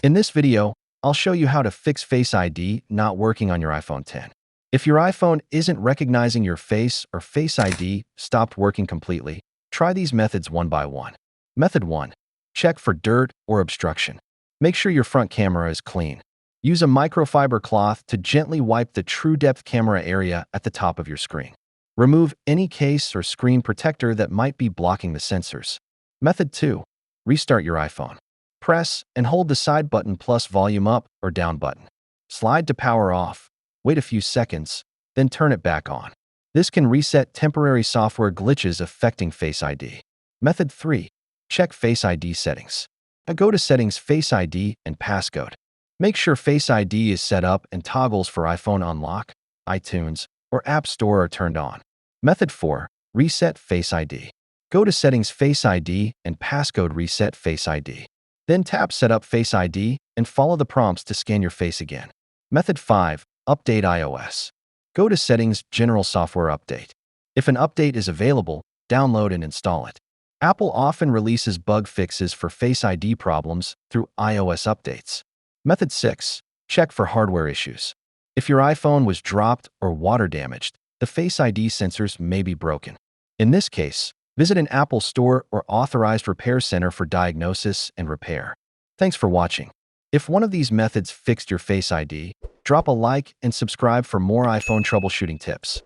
In this video, I'll show you how to fix Face ID not working on your iPhone 10. If your iPhone isn't recognizing your face or Face ID stopped working completely, try these methods one by one. Method 1. Check for dirt or obstruction. Make sure your front camera is clean. Use a microfiber cloth to gently wipe the true depth camera area at the top of your screen. Remove any case or screen protector that might be blocking the sensors. Method 2. Restart your iPhone. Press and hold the side button plus volume up or down button. Slide to power off. Wait a few seconds, then turn it back on. This can reset temporary software glitches affecting Face ID. Method 3. Check Face ID settings. Go to Settings, Face ID, and Passcode. Make sure Face ID is set up and toggles for iPhone Unlock, iTunes, or App Store are turned on. Method 4. Reset Face ID. Go to Settings, Face ID, and Passcode Reset Face ID. Then tap Set up Face ID and follow the prompts to scan your face again. Method 5. Update iOS. Go to Settings, General Software Update. If an update is available, download and install it. Apple often releases bug fixes for Face ID problems through iOS updates. Method 6. Check for hardware issues. If your iPhone was dropped or water damaged, the Face ID sensors may be broken. In this case, visit an Apple store or authorized repair center for diagnosis and repair. Thanks for watching. If one of these methods fixed your Face ID, drop a like and subscribe for more iPhone troubleshooting tips.